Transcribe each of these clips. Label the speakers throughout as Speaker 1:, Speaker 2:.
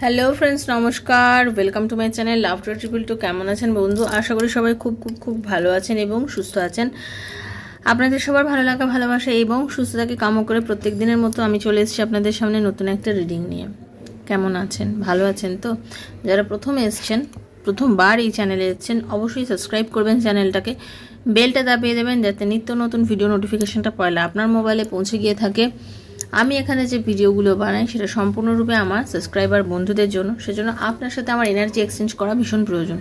Speaker 1: Hello friends, নমস্কার। Welcome to my channel love to triple two. কেমন আছেন বন্ধু? আশা করি সবাই খুব খুব খুব ভালো আছেন এবং সুস্থ আছেন। আপনাদের সবার ভালো লাগা, ভালোবাসা এবং সুস্থতাকে কামনা করে প্রত্যেক দিনের মতো আমি চলে এসেছি আপনাদের সামনে নতুন একটা রিডিং নিয়ে। কেমন আছেন? ভালো আছেন তো? যারা প্রথমবার এই চ্যানেলে এসেছেন অবশ্যই সাবস্ক্রাইব করবেন চ্যানেলটাকে, বেলটা দাবিয়ে দেবেন যাতে নিত্য নতুন ভিডিও নোটিফিকেশনটা পয়লা আপনার মোবাইলে পৌঁছে গিয়ে থাকে। আমি এখানে যে ভিডিওগুলো বানাই সেটা সম্পূর্ণরূপে আমার সাবস্ক্রাইবার বন্ধুদের জন্য, সেজন্য আপনার সাথে আমার এনার্জি এক্সচেঞ্জ করা ভীষণ প্রয়োজন।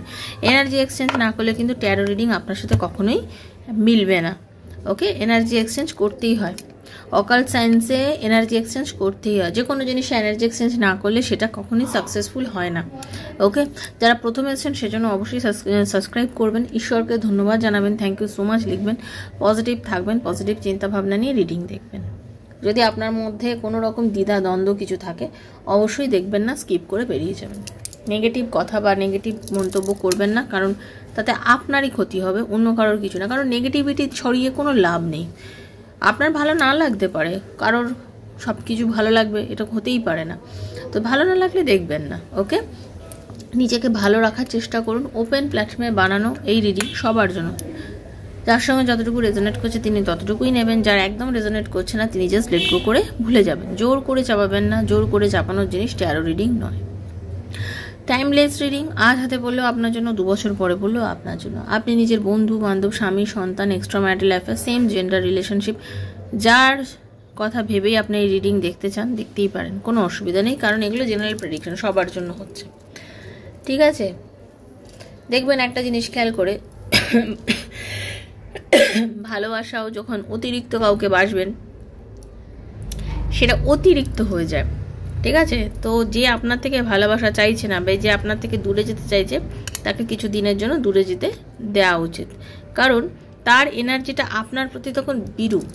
Speaker 1: এনার্জি এক্সচেঞ্জ না করলে কিন্তু ট্যারো রিডিং আপনার সাথে কখনোই মিলবে না। ওকে, এনার্জি এক্সচেঞ্জ করতেই হয়। অকাল্ট সায়েন্সে এনার্জি এক্সচেঞ্জ করতেই হয়। যে কোনো জিনিসে এনার্জি এক্সচেঞ্জ না করলে সেটা কখনোই সাকসেসফুল হয় না। ওকে, যারা প্রথমে এসেছেন সেজন্য অবশ্যই সাবস্ক্রাইব করবেন, ঈশ্বরকে ধন্যবাদ জানাবেন, থ্যাংক ইউ সো মাচ লিখবেন, পজিটিভ থাকবেন, পজিটিভ চিন্তাভাবনা নিয়ে রিডিং দেখবেন। যদি আপনার মধ্যে কোনো রকম দ্বিধা দ্বন্দ্ব কিছু থাকে অবশ্যই দেখবেন না, স্কিপ করে বেরিয়ে যাবেন। নেগেটিভ কথা বা নেগেটিভ মন্তব্য করবেন না, কারণ তাতে আপনারই ক্ষতি হবে, অন্য কারোর কিছু না। কারণ নেগেটিভিটি ছড়িয়ে কোনো লাভ নেই। আপনার ভালো না লাগতে পারে, কারোর সব কিছু ভালো লাগবে এটা হতেই পারে না। তো ভালো না লাগলে দেখবেন না। ওকে, নিজেকে ভালো রাখার চেষ্টা করুন। ওপেন প্ল্যাটফর্মে বানানো এই রিডিং সবার জন্য। যার সঙ্গে যতটুকু রেজোনেট করছে তিনি ততটুকুই নেবেন, যার একদম রেজোনেট করছে না তিনি জাস্ট লেট গো করে ভুলে যাবেন। জোর করে চাপাবেন না, জোর করে চাপানোর জিনিস ট্যারো রিডিং নয়। টাইমলেস রিডিং, আজ হাতে পড়লেও আপনার জন্য, 2 বছর পরে পড়লেও আপনার জন্য। আপনি নিজের বন্ধু বান্ধব, স্বামী, সন্তান, extra marital affair, same gender relationship, যার কথা ভেবেই আপনি এই রিডিং দেখতে চান দেখতেই পারেন, কোনো অসুবিধা নেই। কারণ এগুলো জেনারেল প্রেডিকশন, সবার জন্য হচ্ছে। ঠিক আছে, দেখবেন একটা জিনিস খেয়াল করে, ভালোবাসাও যখন অতিরিক্ত কাউকে বাসবেন সেটা অতিরিক্ত হয়ে যায়। ঠিক আছে, তো যে আপনার থেকে ভালোবাসা চাইছে না বা যে আপনার থেকে দূরে যেতে চাইছে তাকে কিছু দিনের জন্য দূরে যেতে দেওয়া উচিত। কারণ তার এনার্জিটা আপনার প্রতি তখন বিরূপ।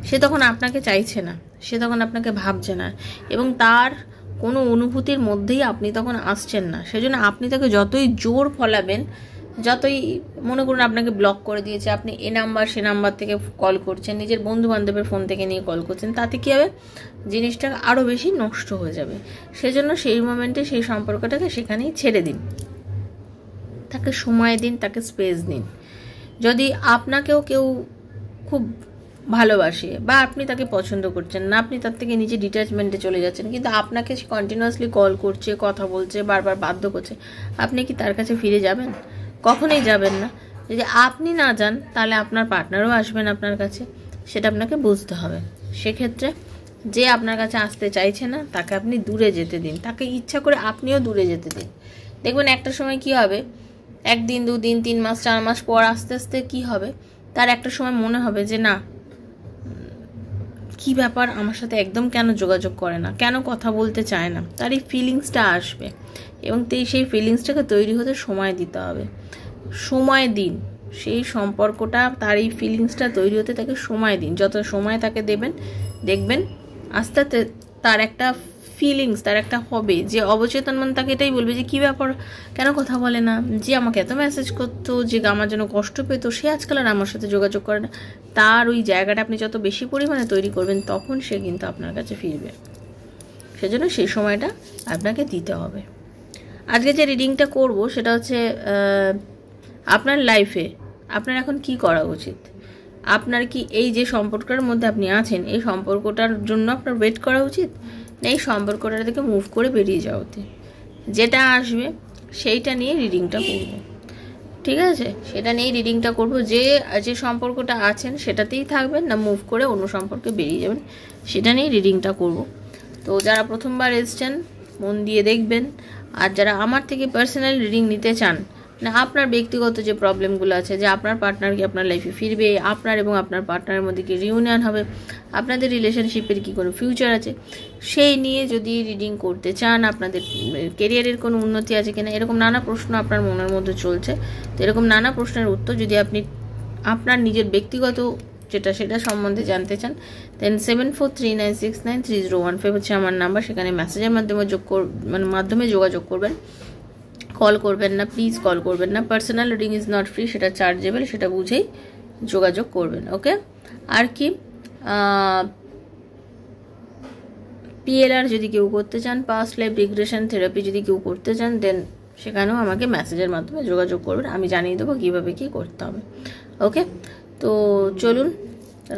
Speaker 1: সে তখন আপনাকে চাইছে না, সে তখন আপনাকে ভাবছে না এবং তার কোনো অনুভূতির মধ্যেই আপনি তখন আসছেন না। সেজন্য আপনি তাকে যতই জোর ফলাবেন, যতই মনে করুন আপনাকে ব্লক করে দিয়েছে, আপনি এ নাম্বার সে নাম্বার থেকে কল করছেন, নিজের বন্ধু বান্ধবের ফোন থেকে নিয়ে কল করছেন, তাতে কী হবে, জিনিসটা আরও বেশি নষ্ট হয়ে যাবে। সেজন্য সেই মোমেন্টে সেই সম্পর্কটাকে সেখানেই ছেড়ে দিন, তাকে সময় দিন, তাকে স্পেস দিন। যদি আপনাকেও কেউ খুব ভালোবাসে বা আপনি তাকে পছন্দ করছেন না, আপনি তার থেকে নিজে ডিট্যাচমেন্টে চলে যাচ্ছেন, কিন্তু আপনাকে সে কন্টিনিউয়াসলি কল করছে, কথা বলছে, বারবার বাধ্য করছে, আপনি কি তার কাছে ফিরে যাবেন? কখনোই যাবেন না। যদি আপনি না যান তাহলে আপনার পার্টনারও আসবেন আপনার কাছে, সেটা আপনাকে বুঝতে হবে। সেক্ষেত্রে যে আপনার কাছে আসতে চাইছে না তাকে আপনি দূরে যেতে দিন, তাকে ইচ্ছা করে আপনিও দূরে যেতে দিন। দেখবেন একটা সময় কি হবে, 1 দিন 2 দিন 3 মাস 4 মাস পর আস্তে আস্তে কি হবে, তার একটা সময় মনে হবে যে না, কি ব্যাপার, আমার সাথে একদম কেন যোগাযোগ করে না, কেন কথা বলতে চায় না, তার এই ফিলিংসটা আসবে এবং সেই ফিলিংসটাকে তৈরি হতে সময় দিতে হবে। সময় দিন সেই সম্পর্কটা, তার এই ফিলিংসটা তৈরি হতে তাকে সময় দিন। যত সময় তাকে দেবেন দেখবেন আস্তে আস্তে তার একটা ফিলিংস, তার একটা হবে যে অবচেতন মন তাকে এটাই বলবে যে কী ব্যাপার, কেন কথা বলে না, যে আমাকে এত মেসেজ করতো, যে আমার জন্য কষ্ট পেতো, সে আজকাল আর আমার সাথে যোগাযোগ করে না। তার ওই জায়গাটা আপনি যত বেশি পরিমাণে তৈরি করবেন তখন সে কিন্তু আপনার কাছে ফিরবে। সেজন্য সেই সময়টা আপনাকে দিতে হবে। আজকে যে রিডিংটা করব সেটা হচ্ছে আপনার লাইফে আপনার এখন কি করা উচিত। আপনার কি এই যে সম্পর্কের মধ্যে আপনি আছেন এই সম্পর্কটার জন্য আপনার ওয়েট করা উচিত, না এই সম্পর্কটা থেকে মুভ করে বেরিয়ে যাওয়া উচিত? যেটা আসবে সেইটা নিয়ে রিডিংটা করব। ঠিক আছে, সেটা নিয়েই রিডিংটা করব। যে সম্পর্কটা আছেন সেটাতেই থাকবেন না মুভ করে অন্য সম্পর্কে বেরিয়ে যাবেন, সেটা নিয়েই রিডিংটা করব। তো যারা প্রথমবার এসছেন মন দিয়ে দেখবেন, আর যারা আমার থেকে পার্সোনাল রিডিং নিতে চান, না আপনার ব্যক্তিগত যে প্রবলেমগুলো আছে, যে আপনার পার্টনার কি আপনার লাইফে ফিরবে, আপনার এবং আপনার পার্টনারের মধ্যে কি রিউনিয়ন হবে, আপনাদের রিলেশনশিপের কি কোনো ফিউচার আছে, সেই নিয়ে যদি রিডিং করতে চান, আপনাদের কেরিয়ারের কোনো উন্নতি আছে কিনা, এরকম নানা প্রশ্ন আপনার মনের মধ্যে চলছে। তো এরকম নানা প্রশ্নের উত্তর যদি আপনি আপনার নিজের ব্যক্তিগত সেটা সম্বন্ধে জানতে চান, দেন 7439693015 হচ্ছে আমার নাম্বার। সেখানে মেসেজের মাধ্যমে যোগাযোগ করবেন, কল করবেন না, প্লিজ কল করবেন না। Personal reading is not free, সেটা চার্জেবল, সেটা বুঝেই যোগাযোগ করবেন। ওকে, আর কি PLR যদি কেউ করতে চান, পাস্ট লাইফ রিগ্রেশন থেরাপি যদি কেউ করতে চান, দেন সেখানেও আমাকে মেসেজের মাধ্যমে যোগাযোগ করবেন, আমি জানিয়ে দেবো কীভাবে কী করতে হবে। ওকে, তো চলুন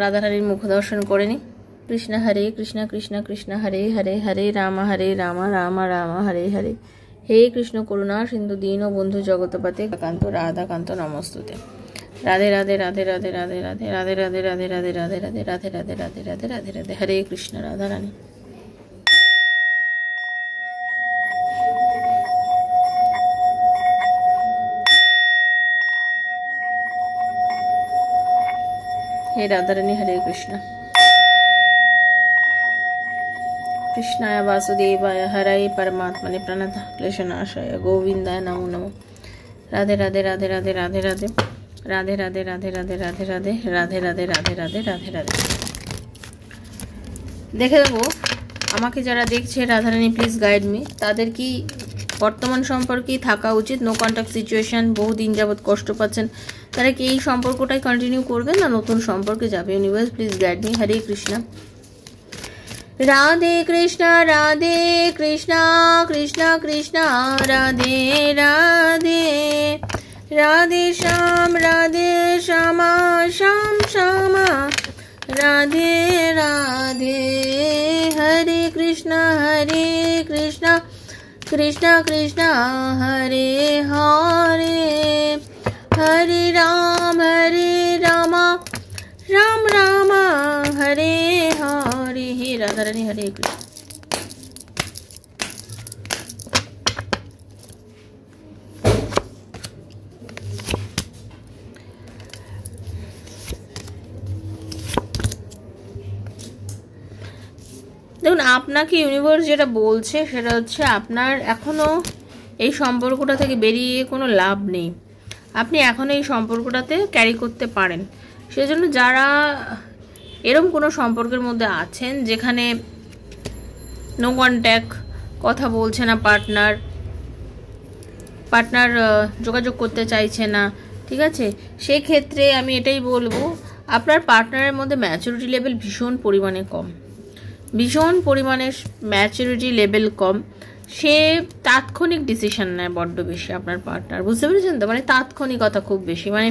Speaker 1: রাধারানীর মুখ দর্শন করে নিই। কৃষ্ণ হরে কৃষ্ণ কৃষ্ণ কৃষ্ণ হরে হরে, হরে রাম রাম রাম হরে হরে, হে কৃষ্ণ করুণা সিন্ধু দীন বন্ধু জগৎপতে কান্ত রাধাকান্ত নমস্তুতে। রাধে রাধে রাধে রাধে রাধে রাধে রাধে রাধে রাধে রাধে রাধে রাধে রাধে রাধে রাধে রাধে রাধে রাধে, হরে কৃষ্ণ রাধা রানী। हे राधा रानी, हरे कृष्णा। कृष्णाय वासुदेवाय हराय परमात्मने प्रणतः क्लेशनाशाय गोविंदाय नमो नमो। राधे राधे राधे राधे राधे राधे राधे राधे राधे राधे राधे राधे राधे राधे राधे राधे राधे राधे। দেখে দেবো আমাকে যারা দেখছে, রাধারানী প্লিজ গাইড মি, তাদের কি বর্তমান সম্পর্কেই থাকা উচিত, নো কন্ট্যাক্ট সিচুয়েশন, বহুদিন যাবৎ কষ্ট পাচ্ছেন, তারা কি এই সম্পর্কটাই কন্টিনিউ করবে না নতুন সম্পর্কে যাবে? Universe please guide me. Hare Krishna. Radhe Krishna Radhe Krishna Krishna Krishna Radhe Radhe, Radhe Shyama Shyam Shyama Radhe Radhe, Hare Krishna Krishna Krishna Hare Hare, Hare Ram Ram Ram Hare Hare, हे राधा रानी हरे कृष्ण। দেখুন, আপনাকে ইউনিভার্স যেটা বলছে সেটা হচ্ছে আপনার এখনো এই সম্পর্কটা থেকে বেরিয়ে কোনো লাভ নেই, আপনি এখন এই সম্পর্কটাতে ক্যারি করতে পারেন। সেজন্য যারা এরকম কোনো সম্পর্কের মধ্যে আছেন যেখানে নো কন্ট্যাক্ট, কথা বলছে না পার্টনার যোগাযোগ করতে চাইছে না, ঠিক আছে, সেই ক্ষেত্রে আমি এটাই বলবো আপনার পার্টনারের মধ্যে ম্যাচুরিটি লেভেল ভীষণ পরিমাণে কম, ভীষণ পরিমাণে ম্যাচুরিটি লেভেল কম। সে তাৎক্ষণিক ডিসিশন নেয় বড্ড বেশি আপনার পার্টনার, বুঝতে পেরেছেন তো? মানে তাৎক্ষণিকতা খুব বেশি, মানে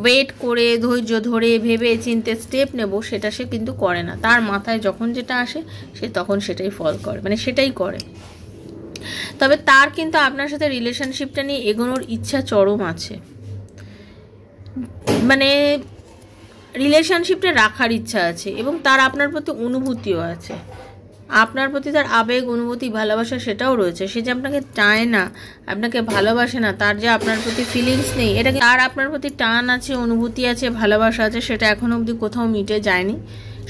Speaker 1: ওয়েট করে ধৈর্য ধরে ভেবে চিন্তে স্টেপ নেব সেটা সে কিন্তু করে না। তার মাথায় যখন যেটা আসে সে তখন সেটাই ফল করে, মানে সেটাই করে। তবে তার কিন্তু আপনার সাথে রিলেশনশিপটা নিয়ে এগোনোর ইচ্ছা চরম আছে, মানে রিলেশনশিপটা রাখার ইচ্ছা আছে, এবং তার আপনার প্রতি অনুভূতিও আছে, আপনার প্রতি তার আবেগ অনুভূতি ভালোবাসা সেটাও রয়েছে। সে যে আপনাকে চায় না, আপনাকে ভালোবাসে না, তার যে আপনার প্রতি ফিলিংস নেই, এটা তার আপনার প্রতি টান আছে, অনুভূতি আছে, ভালোবাসা আছে, সেটা এখনো অবধি কোথাও মিটে যায়নি।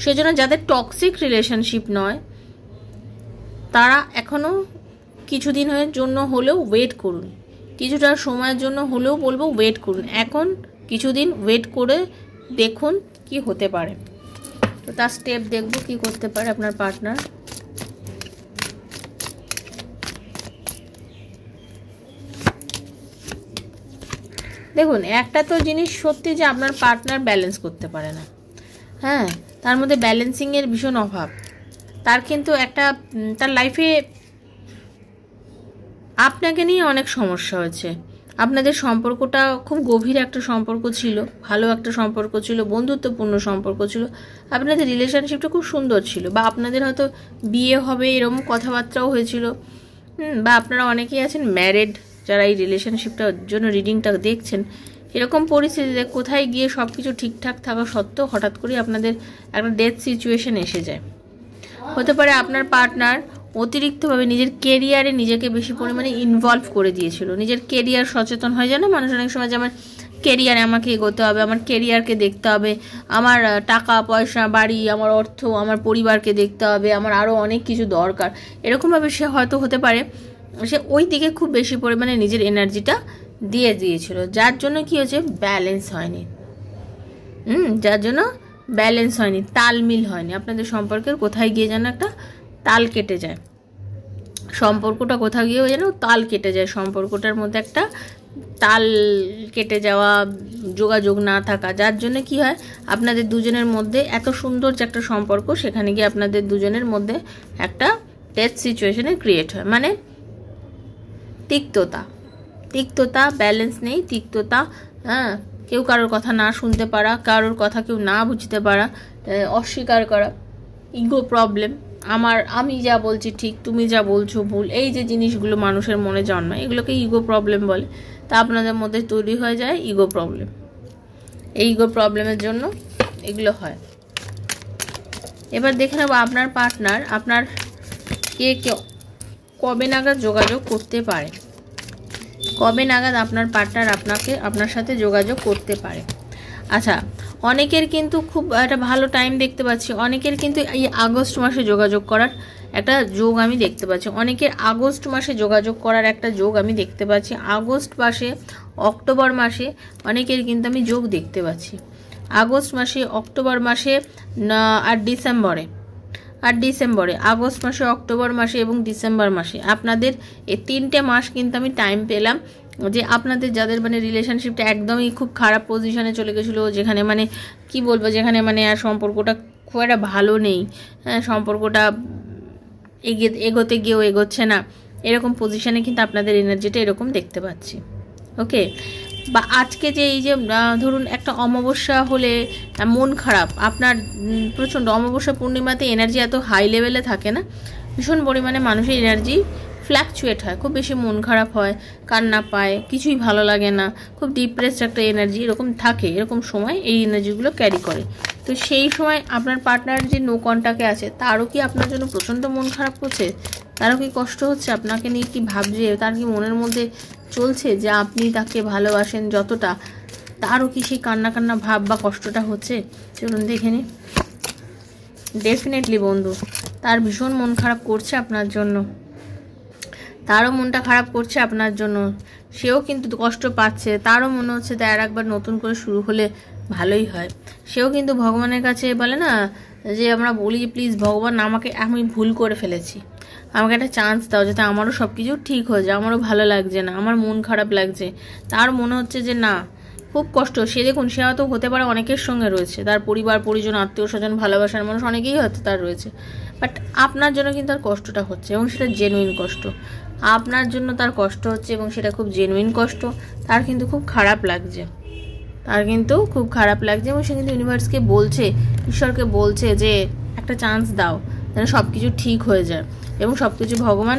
Speaker 1: সেজন্য যাদের টক্সিক রিলেশনশিপ নয় তারা এখনো কিছুদিনের জন্য হলেও ওয়েট করুন, কিছুটা সময়ের জন্য হলেও বলবো ওয়েট করুন, এখন কিছুদিন ওয়েট করে দেখুন কি হতে পারে। তো তার স্টেপ দেখবো কি করতে পারে আপনার পার্টনার। দেখুন, একটা তো জিনিস সত্যি যে আপনার পার্টনার ব্যালেন্স করতে পারে না, হ্যাঁ, তার মধ্যে ব্যালেন্সিংয়ের ভীষণ অভাব। তার কিন্তু একটা তার লাইফে আপনাকে নিয়ে অনেক সমস্যা হয়েছে। আপনাদের সম্পর্কটা খুব গভীর একটা সম্পর্ক ছিল, ভালো একটা সম্পর্ক ছিল, বন্ধুত্বপূর্ণ সম্পর্ক ছিল, আপনাদের রিলেশনশিপটা খুব সুন্দর ছিল, বা আপনাদের হয়তো বিয়ে হবে এরকম কথাবার্তাও হয়েছিল, বা আপনারা অনেকেই আছেন ম্যারেড যারা এই রিলেশনশিপটার জন্য রিডিংটা দেখছেন। এরকম পরিস্থিতিতে কোথায় গিয়ে সব কিছু ঠিকঠাক থাকা সত্ত্বেও হঠাৎ করে আপনাদের একটা ডেথ সিচুয়েশন এসে যায়। হতে পারে আপনার পার্টনার অতিরিক্তভাবে নিজের কেরিয়ারে নিজেকে বেশি পরিমাণে ইনভলভ করে দিয়েছিল, নিজের কেরিয়ার সচেতন হয়ে যায় না মানুষ অনেক সময়, যে আমার কেরিয়ারে আমাকে এগোতে হবে, আমার কেরিয়ারকে দেখতে হবে, আমার টাকা পয়সা বাড়ি আমার অর্থ আমার পরিবারকে দেখতে হবে, আমার আরও অনেক কিছু দরকার, এরকমভাবে সে হয়তো হতে পারে সে ওই দিকে খুব বেশি পরিমাণে নিজের এনার্জিটা দিয়ে দিয়েছিল, যার জন্য কি হয়েছে ব্যালেন্স হয়নি, যার জন্য ব্যালেন্স হয়নি, তালমিল হয়নি, আপনাদের সম্পর্কের কোথায় গিয়ে যেন একটা তাল কেটে যায়, সম্পর্কটা কোথাও গিয়েও যেন তাল কেটে যায়, সম্পর্কটার মধ্যে একটা তাল কেটে যাওয়া, যোগাযোগ না থাকা, যার জন্য কি হয় আপনাদের দুজনের মধ্যে এত সুন্দর যে একটা সম্পর্ক, সেখানে গিয়ে আপনাদের দুজনের মধ্যে একটা ডেথ সিচুয়েশনে ক্রিয়েট হয়। মানে তিক্ততা, ব্যালেন্স নেই, তিক্ততা, হ্যাঁ, কেউ কারোর কথা না শুনতে পারা, কারোর কথা কেউ না বুঝতে পারা, অস্বীকার করা, ইগো প্রবলেম, আমি যা বলছি ঠিক, তুমি যা বলছো ভুল, এই যে জিনিসগুলো মানুষের মনে জন্মায়, এগুলোকে ইগো প্রবলেম বলে। তা আপনাদের মধ্যে তৈরি হয়ে যায় ইগো প্রবলেম। এই ইগো প্রবলেমের জন্য এগুলো হয়। এবার দেখে নেব আপনার পার্টনার আপনার কে কবে নাগাদ যোগাযোগ করতে পারে, কবে নাগাদ আপনার পার্টনার আপনার সাথে যোগাযোগ করতে পারে। আচ্ছা, অনেকের কিন্তু খুব একটা ভালো টাইম দেখতে পাচ্ছি, অনেকের কিন্তু এই আগস্ট মাসে যোগাযোগ করার একটা যোগ আমি দেখতে পাচ্ছি, অনেকের আগস্ট মাসে যোগাযোগ করার একটা যোগ আমি দেখতে পাচ্ছি, আগস্ট মাসে, অক্টোবর মাসে অনেকের কিন্তু আমি যোগ দেখতে পাচ্ছি, আগস্ট মাসে, অক্টোবর মাসে আর ডিসেম্বরে, আগস্ট মাসে, অক্টোবর মাসে এবং ডিসেম্বর মাসে আপনাদের এই 3টে মাস কিন্তু আমি টাইম পেলাম যে আপনাদের যাদের মানে রিলেশনশিপটা একদমই খুব খারাপ পজিশনে চলে গেছিলো, যেখানে মানে কি বলবো, যেখানে মানে আর সম্পর্কটা খুব একটা ভালো নেই, হ্যাঁ, সম্পর্কটা এগোতে গিয়েও এগোচ্ছে না, এরকম পজিশনে কিন্তু আপনাদের এনার্জিটা এরকম দেখতে পাচ্ছি। ওকে, বা আজকে যে এই যে ধরুন একটা অমাবস্যা হলে মন খারাপ, আপনার প্রচণ্ড অমাবস্যা পূর্ণিমাতে এনার্জি এত হাই লেভেলে থাকে না, ভীষণ পরিমাণে মানুষের এনার্জি ফ্ল্যাকচুয়েট হয়, খুব বেশি মন খারাপ হয়, কান্না পায়, কিছুই ভালো লাগে না, খুব ডিপ্রেসড একটা এনার্জি এরকম থাকে, এরকম সময় এই এনার্জিগুলো ক্যারি করে। তো সেই সময় আপনার পার্টনার যে নো কন্ট্যাক্টে আছে তারও কি আপনার জন্য প্রচণ্ড মন খারাপ করছে, তারও কি কষ্ট হচ্ছে, আপনাকে নিয়ে কি ভাবছে, তার কি মনের মধ্যে চলছে যে আপনি তাকে ভালোবাসেন যতটা, তারও কি সেই কান্না ভাব বা কষ্টটা হচ্ছে? চলুন দেখে নিই। ডেফিনেটলি বন্ধু, তার ভীষণ মন খারাপ করছে আপনার জন্য, তারও মনটা খারাপ করছে আপনার জন্য, সেও কিন্তু কষ্ট পাচ্ছে, তারও মনে হচ্ছে তার একবার নতুন করে শুরু হলে ভালোই হয়। সেও কিন্তু ভগবানের কাছে বলে না যে, আমরা বলি যে প্লিজ ভগবান আমি ভুল করে ফেলেছি, আমাকে একটা চান্স দাও যাতে আমারও সব কিছু ঠিক হয়ে যায়, আমারও ভালো লাগছে না, আমার মন খারাপ লাগছে। তার মনে হচ্ছে যে না, খুব কষ্ট, সে দেখুন সে হয়তো হতে পারে অনেকের সঙ্গে রয়েছে, তার পরিবার পরিজন, আত্মীয় স্বজন, ভালোবাসার মানুষ অনেকেই হয়তো তার রয়েছে, বাট আপনার জন্য কিন্তু তার কষ্টটা হচ্ছে এবং সেটা জেনুইন কষ্ট, আপনার জন্য তার কষ্ট হচ্ছে এবং সেটা খুব জেনুইন কষ্ট, তার কিন্তু খুব খারাপ লাগছে, এবং সে কিন্তু ইউনিভার্সকে বলছে, ঈশ্বরকে বলছে যে একটা চান্স দাও যেন সব কিছু ঠিক হয়ে যায় এবং সব কিছু ভগবান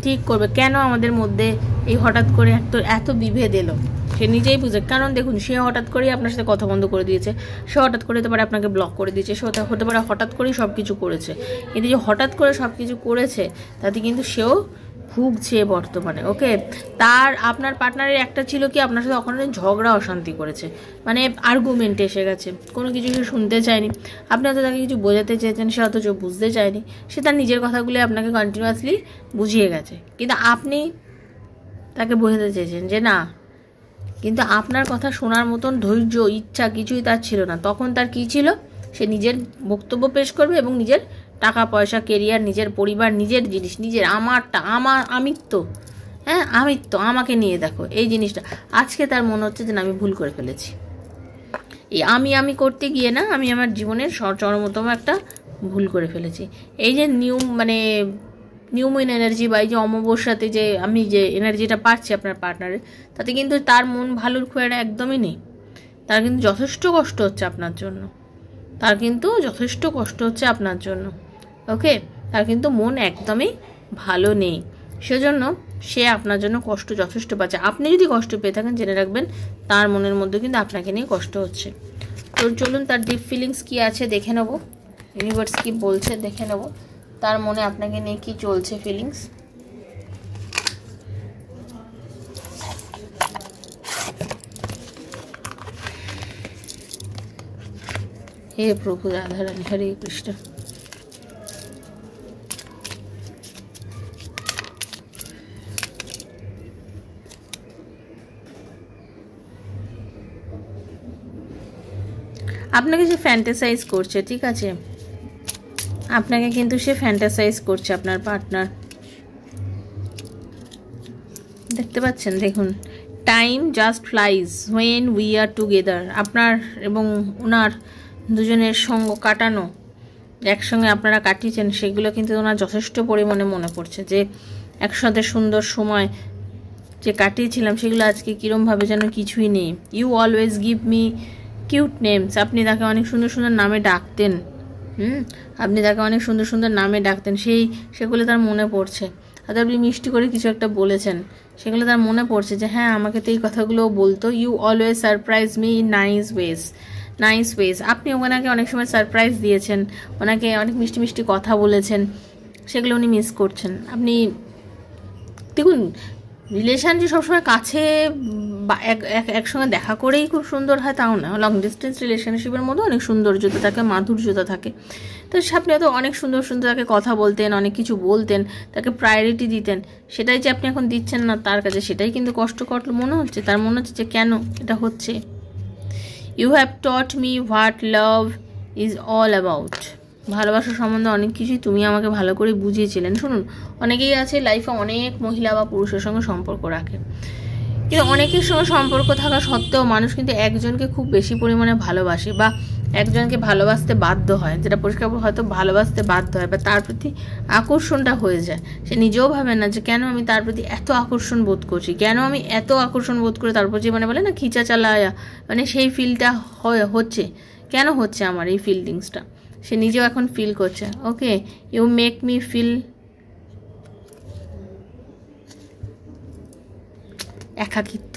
Speaker 1: ঠিক করবে। কেন আমাদের মধ্যে এই হঠাৎ করে এত বিভেদ এলো, সে নিজেই বুঝে। কারণ দেখুন, সে হঠাৎ করেই আপনার সাথে কথা বন্ধ করে দিয়েছে, সে হঠাৎ করে হতে পারে আপনাকে ব্লক করে দিয়েছে, সে হতে পারে হঠাৎ করেই সব কিছু করেছে, কিন্তু যে হঠাৎ করে সব কিছু করেছে তাতে কিন্তু সেও ভুগছে বর্তমানে। ওকে, আপনার পার্টনারের একটা ছিল কি আপনার সাথে ওখানে ঝগড়া অশান্তি করেছে, মানে আর্গুমেন্ট এসে গেছে, কোনো কিছু সে শুনতে চায়নি, আপনি হয়তো তাকে কিছু বোঝাতে চেয়েছেন, সে অথচ বুঝতে চায়নি, সে তার নিজের কথাগুলি আপনাকে কন্টিনিউয়াসলি বুঝিয়ে গেছে, কিন্তু আপনি তাকে বোঝাতে চেয়েছেন যে না, কিন্তু আপনার কথা শোনার মতন ধৈর্য, ইচ্ছা কিছুই তার ছিল না। তখন তার কি ছিল, সে নিজের বক্তব্য পেশ করবে এবং নিজের টাকা পয়সা, কেরিয়ার, নিজের পরিবার, নিজের জিনিস, নিজের আমিত্ব, আমাকে নিয়ে দেখো, এই জিনিসটা আজকে তার মনে হচ্ছে যে আমি ভুল করে ফেলেছি, এই আমি করতে গিয়ে না, আমি আমার জীবনের চরমতম একটা ভুল করে ফেলেছি। এই যে নিউ মুন এনার্জি বা এই যে অমাবস্যাতে যে আমি যে এনার্জিটা পাচ্ছি আপনার পার্টনারের, তাতে কিন্তু তার মন ভালোর খুব একটা একদমই নেই, তার কিন্তু যথেষ্ট কষ্ট হচ্ছে আপনার জন্য, ওকে, তার কিন্তু মন একদমই ভালো নেই, সেজন্য সে আপনার জন্য কষ্ট যথেষ্ট পাচ্ছে। আপনি যদি কষ্ট পেয়ে থাকেন জেনে রাখবেন তার মনের মধ্যে কিন্তু আপনাকে নিয়ে কষ্ট হচ্ছে। তো চলুন তার ডিপ ফিলিংস কি আছে দেখে নেব, ইউনিভার্স কি বলছে দেখে নেব, তার মনে আপনাকে নিয়ে কি চলছে ফিলিংস। হে প্রভু রাধারানী, হরে কৃষ্ণ। আপনাকে সে ফ্যান্টাসাইজ করছে, ঠিক আছে, আপনাকে কিন্তু সে ফ্যান্টাসাইজ করছে আপনার পার্টনার, দেখতে পাচ্ছেন, দেখুন time just flies when we are together. আপনার এবং ওনার দুজনের সঙ্গ কাটানো, একসঙ্গে আপনারা কাটিয়েছেন, সেগুলো কিন্তু ওনার যথেষ্ট পরিমাণে মনে পড়ছে, যে একসাথে সুন্দর সময় যে কাটিয়েছিলাম সেগুলো আজকে কীরমভাবে যেন কিছুই নেই। You always give me cute names. আপনি তাকে অনেক সুন্দর সুন্দর নামে ডাকতেন, আপনি তাকে অনেক সুন্দর সুন্দর নামে ডাকতেন, সেগুলো তার মনে পড়ছে। হয়তো আপনি মিষ্টি করে কিছু একটা বলেছেন, সেগুলো তার মনে পড়ছে যে হ্যাঁ আমাকে তো এই কথাগুলো বলতো। You always surprise me in nice ways. আপনি ওনাকে অনেক সময় সারপ্রাইজ দিয়েছেন, ওনাকে অনেক মিষ্টি মিষ্টি কথা বলেছেন, সেগুলো উনি মিস করছেন। আপনি দেখুন, রিলেশান যে সবসময় কাছে একসঙ্গে দেখা করেই খুব সুন্দর হয় তাও না, লং ডিস্টেন্স রিলেশনশিপের মধ্যে অনেক সৌন্দর্যতা থাকে, মাধুর্যতা থাকে। তো আপনি হয়তো অনেক সুন্দর সুন্দর তাকে কথা বলতেন, অনেক কিছু বলতেন, তাকে প্রায়োরিটি দিতেন, সেটাই যে আপনি এখন দিচ্ছেন না তার কাছে, সেটাই কিন্তু কষ্টকর মনে হচ্ছে। তার মনে হচ্ছে যে কেন এটা হচ্ছে। You have taught me what love is all about. ভালোবাসা সম্বন্ধে অনেক কিছুই তুমি আমাকে ভালো করে বুঝিয়েছিলেন। শুনুন, অনেকেই আছে লাইফে অনেক মহিলা বা পুরুষের সঙ্গে সম্পর্ক রাখে, কিন্তু অনেকের সঙ্গে সম্পর্ক থাকা সত্ত্বেও মানুষ কিন্তু একজনকে খুব বেশি পরিমাণে ভালোবাসে বা একজনকে ভালোবাসতে বাধ্য হয়, যেটা পরিষ্কার হয়তো ভালোবাসতে বাধ্য হয় বা তার প্রতি আকর্ষণটা হয়ে যায়। সে নিজেও ভাবে না যে কেন আমি তার প্রতি এত আকর্ষণ বোধ করছি, কেন আমি এত আকর্ষণ বোধ করে তার প্রতি, মানে বলে না খিচা চালায়া, মানে সেই ফিলটা হচ্ছে, কেন হচ্ছে আমার এই ফিলিংসটা, সে নিজেও এখন ফিল করছে। ওকে, ইউ মেক মি ফিল একাকিত্ব,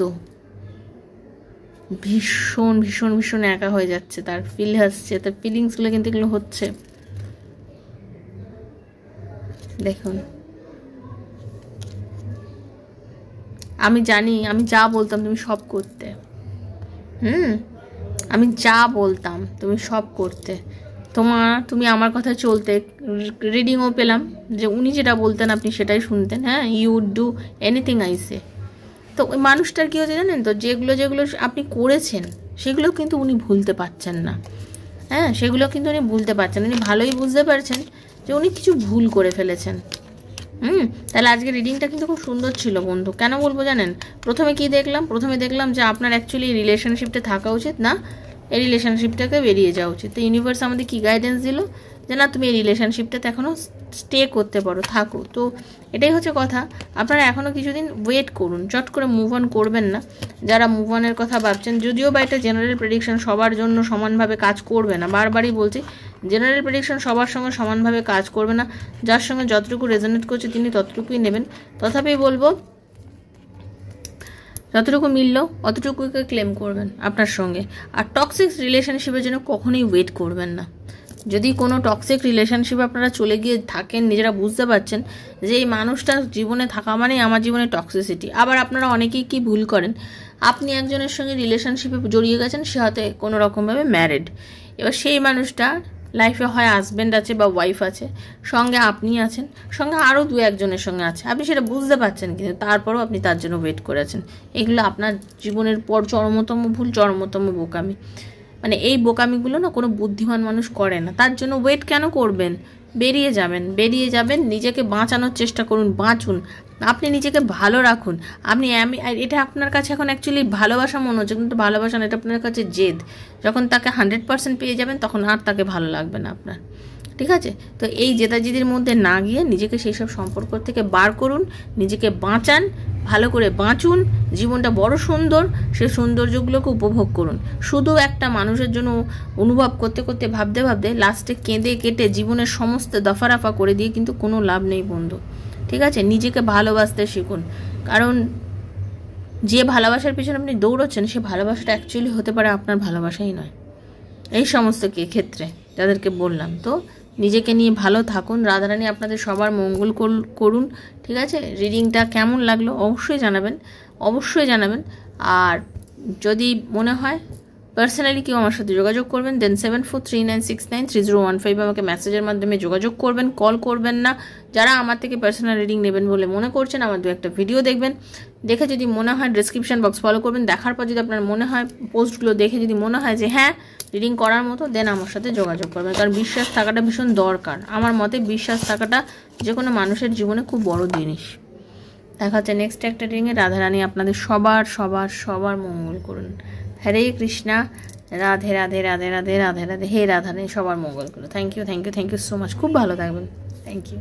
Speaker 1: ভীষণ ভীষণ ভীষণ একা হয়ে যাচ্ছে, তার ফিল আসছে, তার ফিলিংসগুলো কিন্তু এগুলো হচ্ছে। দেখুন, আমি জানি আমি যা বলতাম তুমি সব করতে, আমি যা বলতাম তুমি সব করতে, তুমি আমার কথা চলতে। রিডিংও পেলাম যে উনি যেটা বলতেন আপনি সেটাই শুনতেন। হ্যাঁ, you would do anything I say. তো ওই মানুষটার কী হচ্ছে জানেন তো, যেগুলো আপনি করেছেন সেগুলো কিন্তু উনি ভুলতে পারছেন না। হ্যাঁ, সেগুলো কিন্তু উনি ভুলতে পারছেন, উনি ভালোই বুঝতে পারছেন যে উনি কিছু ভুল করে ফেলেছেন। তাহলে আজকে রিডিংটা কিন্তু খুব সুন্দর ছিল বন্ধু। কেন বলবো জানেন, প্রথমে দেখলাম যে আপনার অ্যাকচুয়ালি রিলেশনশিপটা থাকা উচিত না, এই রিলেশনশিপটাকে বেরিয়ে যাওয়া উচিত। তো ইউনিভার্স আমাদের কী গাইডেন্স দিল যে না, তুমি এই রিলেশনশিপটাতে এখনও স্টে করতে পারো, থাকো। তো এটাই হচ্ছে কথা, আপনারা এখনও কিছুদিন ওয়েট করুন, চট করে মুভ অন করবেন না। যারা মুভ অনের কথা ভাবছেন, যদিও বা এটা জেনারেল প্রেডিকশন, সবার জন্য সমানভাবে কাজ করবে না, বারবারই বলছি জেনারেল প্রেডিকশন সবার সঙ্গে সমানভাবে কাজ করবে না। যার সঙ্গে যতটুকু রেজোনেট করছে তিনি ততটুকুই নেবেন। তথাপি বলবো যতটুকু মিললো অতটুকুকে ক্লেম করবেন আপনার সঙ্গে। আর টক্সিক রিলেশনশিপের জন্য কখনোই ওয়েট করবেন না। যদি কোনো টক্সিক রিলেশনশিপে আপনারা চলে গিয়ে থাকেন, নিজেরা বুঝতে পারছেন যে এই মানুষটা জীবনে থাকা মানে আমার জীবনে টক্সিসিটি। আবার আপনারা অনেকেই কি ভুল করেন, আপনি একজনের সঙ্গে রিলেশনশিপে জড়িয়ে গেছেন, সে হয়তো কোনো রকমভাবে ম্যারিড, এবার সেই মানুষটা লাইফে হয় হাজব্যান্ড আছে বা ওয়াইফ আছে, সঙ্গে আপনি আছেন, সঙ্গে আরও দু একজনের সঙ্গে আছে, আপনি সেটা বুঝতে পারছেন, কিন্তু তারপরেও আপনি তার জন্য ওয়েট করে আছেন। এগুলো আপনার জীবনের পর চরমতম ভুল, চরমতম বোকামি। মানে এই বোকামিগুলো না কোনো বুদ্ধিমান মানুষ করে না। তার জন্য ওয়েট কেন করবেন, বেরিয়ে যাবেন, নিজেকে বাঁচানোর চেষ্টা করুন, বাঁচুন, আপনি নিজেকে ভালো রাখুন। এটা আপনার কাছে এখন অ্যাকচুয়ালি ভালোবাসা মনে হচ্ছে, কিন্তু ভালোবাসা না, এটা আপনার কাছে জেদ। যখন তাকে 100% পেয়ে যাবেন তখন আর তাকে ভালো লাগবে না আপনার, ঠিক আছে? তো এই জেদাজেদির মধ্যে না গিয়ে নিজেকে সেই সব সম্পর্ক থেকে বার করুন, নিজেকে বাঁচান, ভালো করে বাঁচুন, জীবনটা বড় সুন্দর, সেই সৌন্দর্যগুলোকে উপভোগ করুন। শুধু একটা মানুষের জন্য অনুভব করতে করতে ভাবতে লাস্টে কেঁদে কেটে জীবনের সমস্ত দফারাফা করে দিয়ে কিন্তু কোনো লাভ নেই বন্ধু, ঠিক আছে? নিজেকে ভালোবাসতে শিখুন, কারণ যে ভালোবাসার পিছনে আপনি দৌড়চ্ছেন সে ভালোবাসাটা অ্যাকচুয়ালি হতে পারে আপনার ভালোবাসাই নয়। এই সমস্ত ক্ষেত্রে যাদেরকে বললাম, তো নিজেকে নিয়ে ভালো থাকুন। রাধারানী আপনাদের সবার মঙ্গল করুন, ঠিক আছে? রিডিংটা কেমন লাগলো অবশ্যই জানাবেন। আর যদি মনে হয় পার্সোনালি কেউ আমার সাথে যোগাযোগ করবেন, দেন 7439693015 আমাকে মেসেজের মাধ্যমে যোগাযোগ করবেন, কল করবেন না। যারা আমার থেকে পার্সোনাল রিডিং নেবেন বলে মনে করছেন, আমার 2-1টা ভিডিও দেখবেন, দেখে যদি মনে হয় ডেসক্রিপশন বক্স ফলো করবেন, দেখার পর যদি আপনার মনে হয় পোস্টগুলো দেখে যদি মনে হয় যে হ্যাঁ রিডিং করার মতো, দেন আমার সাথে যোগাযোগ করবেন। কারণ বিশ্বাস থাকাটা ভীষণ দরকার, আমার মতে বিশ্বাস থাকাটা যে কোনো মানুষের জীবনে খুব বড় জিনিস, দেখা হচ্ছে নেক্সট একটা রিডিংয়ে। রাধারানী আপনাদের সবার সবার সবার মঙ্গল করুন। হরে কৃষ্ণা, রাধে রাধে রাধে রাধে রাধে রাধে। হে রাধারানী সবার মঙ্গল করুন। Thank you so much. খুব ভালো থাকবেন। Thank you.